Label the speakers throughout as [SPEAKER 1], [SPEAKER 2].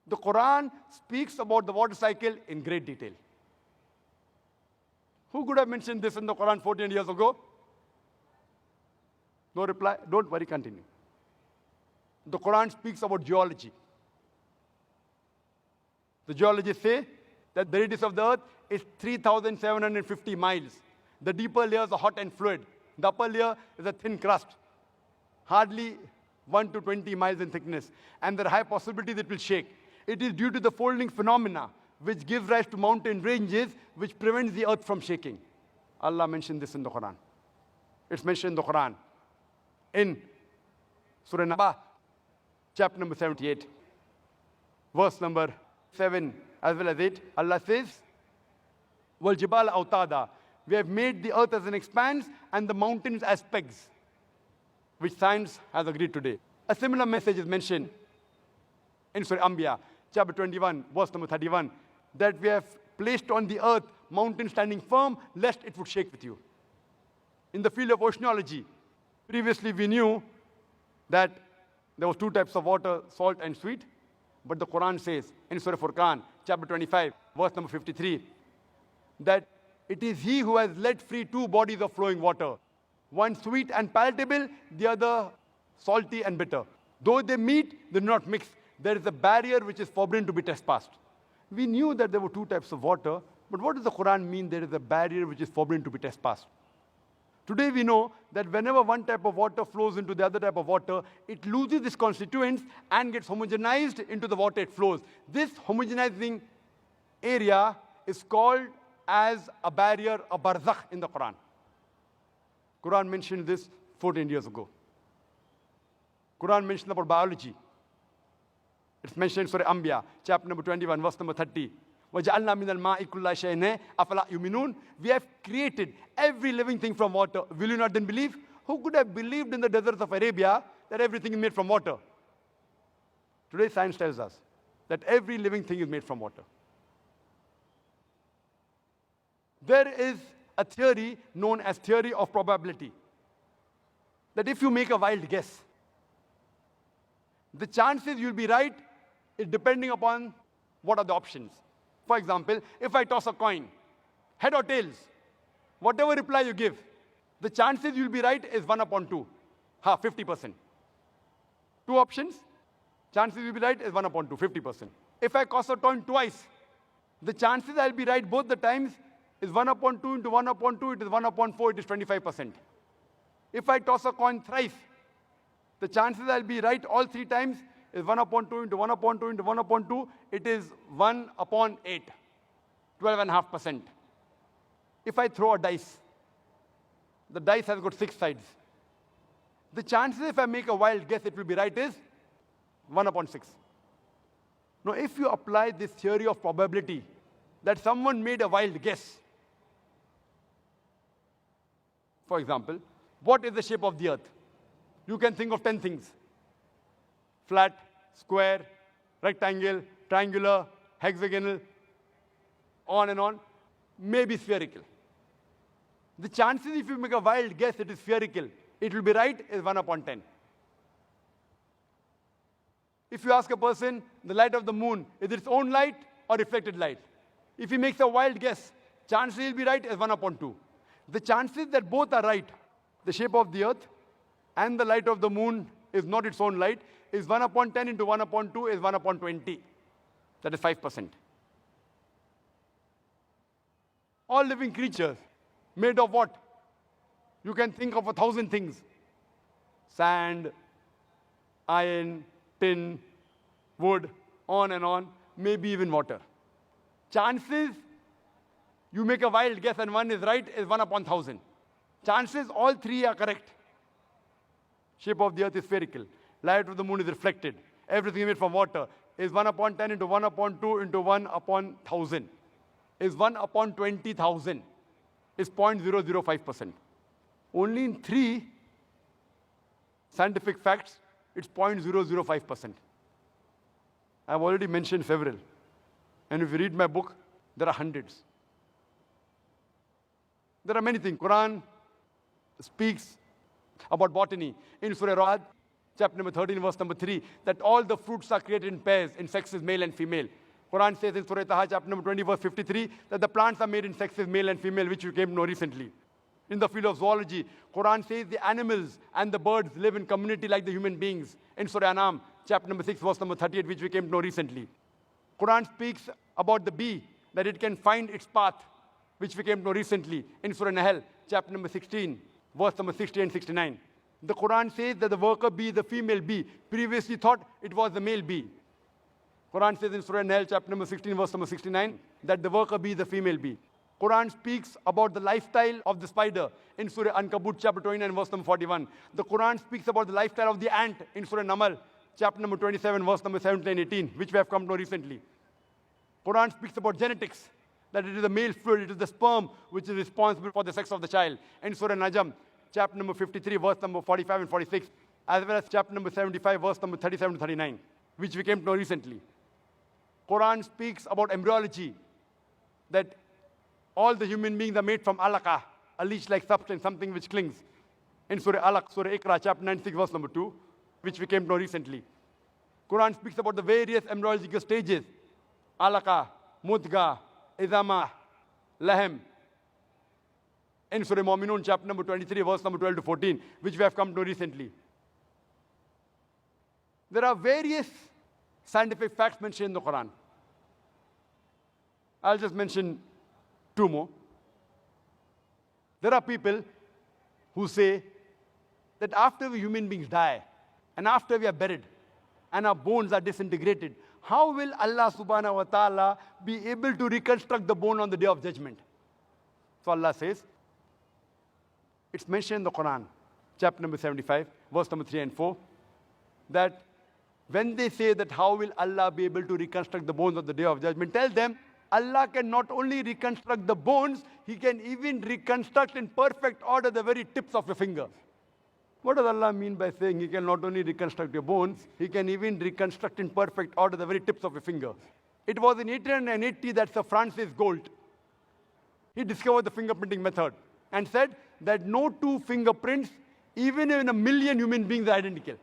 [SPEAKER 1] The Quran speaks about the water cycle in great detail. Who could have mentioned this in the Quran 14 years ago? No reply? Don't worry, continue. The Quran speaks about geology. The geologists say that the radius of the earth is 3,750 miles. The deeper layers are hot and fluid. The upper layer is a thin crust, hardly 1 to 20 miles in thickness, and there are high possibilities it will shake. It is due to the folding phenomena which gives rise to mountain ranges, which prevents the earth from shaking. Allah mentioned this in the Quran. It's mentioned in the Quran. In Surah Naba, chapter number 78, verse number 7 as well as 8, Allah says, Wal Jibal Autada. We have made the earth as an expanse and the mountains as pegs, which science has agreed today. A similar message is mentioned in Surah Anbiya, chapter 21, verse number 31, that we have placed on the earth mountains standing firm, lest it would shake with you. In the field of oceanology, previously we knew that there were two types of water, salt and sweet, but the Quran says in Surah Furqan, chapter 25, verse number 53, that it is He who has let free two bodies of flowing water, one sweet and palatable, the other salty and bitter. Though they meet, they do not mix. There is a barrier which is forbidden to be trespassed. We knew that there were two types of water, but what does the Quran mean there is a barrier which is forbidden to be trespassed? Today we know that whenever one type of water flows into the other type of water, it loses its constituents and gets homogenized into the water it flows. This homogenizing area is called as a barrier, a barzakh in the Quran. Quran mentioned this 14 years ago. Quran mentioned about biology. It's mentioned in Surah Anbiya, chapter number 21, verse number 30. وَجَعَلْنَا مِنَ الْمَاءِ كُلَّ شَيْءٍ أَفَلَا يُؤْمِنُونَ. We have created every living thing from water. Will you not then believe? Who could have believed in the deserts of Arabia that everything is made from water? Today science tells us that every living thing is made from water. There is a theory known as theory of probability, that if you make a wild guess, the chances you'll be right is depending upon what are the options. For example, if I toss a coin, head or tails, whatever reply you give, the chances you'll be right is 1 upon 2, 50%. Two options, chances you'll be right is 1 upon 2, 50%. If I toss a coin twice, the chances I'll be right both the times is 1 upon 2 into 1 upon 2, it is 1 upon 4, it is 25%. If I toss a coin thrice, the chances I'll be right all three times is 1 upon 2 into 1 upon 2 into 1 upon 2, it is 1 upon 8, 12.5%. If I throw a dice, the dice has got 6 sides. The chances if I make a wild guess it will be right is 1 upon 6. Now if you apply this theory of probability, that someone made a wild guess, for example, what is the shape of the earth? You can think of 10 things. Flat, square, rectangle, triangular, hexagonal, on and on, maybe spherical. The chances if you make a wild guess it is spherical, it will be right is 1 upon 10. If you ask a person, the light of the moon, is it its own light or reflected light? If he makes a wild guess, chances he'll be right is 1 upon 2. The chances that both are right, the shape of the earth and the light of the moon is not its own light, is 1 upon 10 into 1 upon 2 is 1 upon 20. That is 5%. All living creatures made of what? You can think of 1,000 things. Sand, iron, tin, wood, on and on, maybe even water. Chances you make a wild guess and one is right is 1 upon 1,000. Chances all three are correct. Shape of the earth is spherical. Light of the moon is reflected. Everything made from water is 1 upon 10 into 1 upon 2 into 1 upon 1,000. Is 1 upon 20,000. Is 0.005%. Only in 3 scientific facts, it's 0.005%. I've already mentioned several. And if you read my book, there are hundreds. There are many things. Quran speaks about botany. In Surah Ra'd, chapter number 13, verse number 3, that all the fruits are created in pairs, in sexes male and female. Quran says in Surah Taha, chapter number 20, verse 53, that the plants are made in sexes male and female, which you came to know recently. In the field of zoology, Quran says the animals and the birds live in community like the human beings. In Surah Anam, chapter number 6, verse number 38, which we came to know recently. Quran speaks about the bee, that it can find its path, which we came to know recently. In Surah Nahl, chapter number 16, verse number 60 and 69. The Quran says that the worker bee, the female bee, previously thought it was the male bee. Quran says in Surah Nahl, chapter number 16, verse number 69, that the worker bee, the female bee. Quran speaks about the lifestyle of the spider in Surah Ankabut, chapter 29, verse number 41. The Quran speaks about the lifestyle of the ant in Surah Namal, chapter number 27, verse number 17 and 18, which we have come to know recently. Quran speaks about genetics, that it is the male fluid, it is the sperm which is responsible for the sex of the child. In Surah Najm, chapter number 53, verse number 45 and 46, as well as chapter number 75, verse number 37 to 39, which we came to know recently. Quran speaks about embryology, that all the human beings are made from alaqah, a leech-like substance, something which clings. In Surah Alaq, Surah Iqra, chapter 96, verse number 2, which we came to know recently. Quran speaks about the various embryological stages, alaqah, mudga, izama, lahem. In Surah Mu'minun, chapter number 23, verse number 12 to 14, which we have come to know recently. There are various scientific facts mentioned in the Quran. I'll just mention two more. There are people who say that after we human beings die, and after we are buried, and our bones are disintegrated, how will Allah subhanahu wa ta'ala be able to reconstruct the bone on the day of judgment? So Allah says, it's mentioned in the Quran, chapter number 75, verse number 3 and 4, that when they say that how will Allah be able to reconstruct the bones on the day of judgment, tell them, Allah can not only reconstruct the bones, He can even reconstruct in perfect order the very tips of your fingers. What does Allah mean by saying He can not only reconstruct your bones, He can even reconstruct in perfect order the very tips of your fingers? It was in 1880 that Sir Francis Galt, he discovered the fingerprinting method and said that no two fingerprints, even in a million human beings, are identical.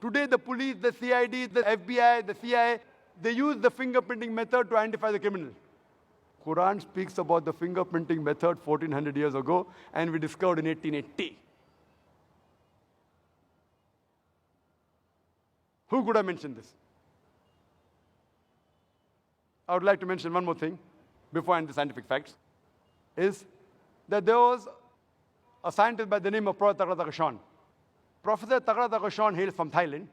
[SPEAKER 1] Today, the police, the CID, the FBI, the CIA, they use the fingerprinting method to identify the criminal. Quran speaks about the fingerprinting method 1400 years ago, and we discovered in 1880. Who could have mentioned this? I would like to mention one more thing before I end the scientific facts, is that there was a scientist by the name of Professor Tagra Tagashan. Professor Tagra Tagashan hails from Thailand,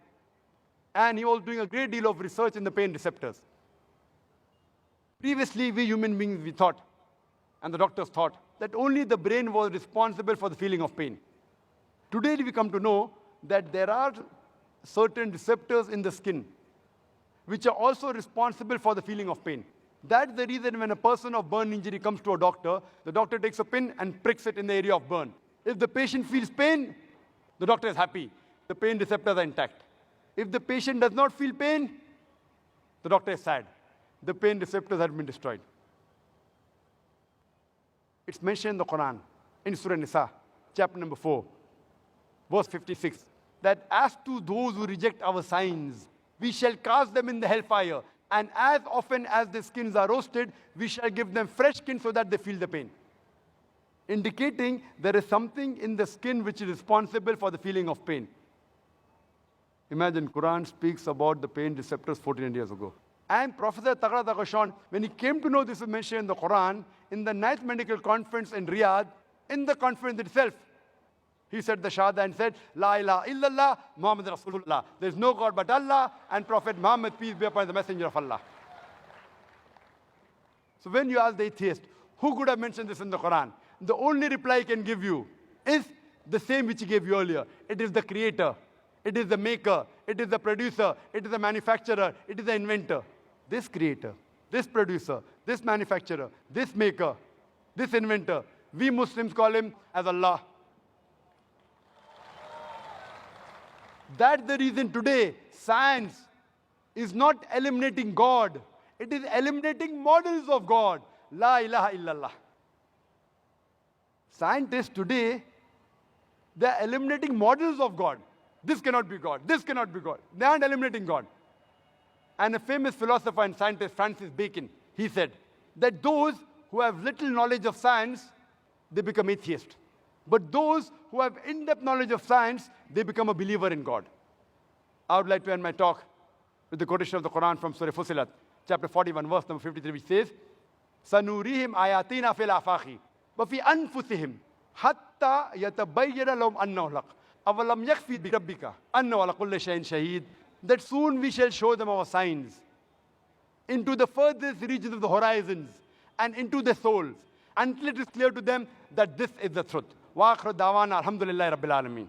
[SPEAKER 1] and he was doing a great deal of research in the pain receptors. Previously, we human beings, we thought, and the doctors thought, that only the brain was responsible for the feeling of pain. Today, we come to know that there are certain receptors in the skin which are also responsible for the feeling of pain. That's the reason when a person of burn injury comes to a doctor, the doctor takes a pin and pricks it in the area of burn. If the patient feels pain, the doctor is happy. The pain receptors are intact. If the patient does not feel pain, the doctor is sad. The pain receptors have been destroyed. It's mentioned in the Quran, in Surah Nisa, chapter number 4, verse 56, that as to those who reject our signs, we shall cast them in the hellfire, and as often as the skins are roasted, we shall give them fresh skin so that they feel the pain. Indicating there is something in the skin which is responsible for the feeling of pain. Imagine, Quran speaks about the pain receptors 1400 years ago. And Professor Tagra Tagashan, when he came to know this is mentioned in the Quran, in the 9th Medical Conference in Riyadh, in the conference itself, he said the Shahada and said, La ilaha illallah, Muhammad Rasulullah. There is no God but Allah, and Prophet Muhammad, peace be upon the messenger of Allah. So when you ask the atheist, who could have mentioned this in the Quran? The only reply he can give you is the same which he gave you earlier. It is the creator. It is the maker. It is the producer. It is the manufacturer. It is the inventor. This creator, this producer, this manufacturer, this maker, this inventor, we Muslims call him as Allah. That's the reason today science is not eliminating God. It is eliminating models of God. La ilaha illallah. Scientists today, they are eliminating models of God. This cannot be God. This cannot be God. They aren't eliminating God. And a famous philosopher and scientist, Francis Bacon, he said that those who have little knowledge of science, they become atheist. But those who have in-depth knowledge of science, they become a believer in God. I would like to end my talk with the quotation of the Quran from Surah Fussilat, chapter 41, verse number 53, which says, سَنُورِيهِمْ آيَاتِنَا فِي الْآفَاقِ وَفِي أَنفُسِهِمْ حَتَّى يَتَبَيَّنَ لَهُمْ أَنَّهُ الْحَقُّ أَوَلَمْ يَكْفِ بِرَبِّكَ أَنَّهُ عَلَى كُلِّ شَيْءٍ شَهِيدٌ. That soon we shall show them our signs into the furthest regions of the horizons and into their souls, until it is clear to them that this is the truth. وَآخِرُ دَعْوَانَا الْحَمْدُ لِلَّهِ رَبِّ الْعَالَمِينَ.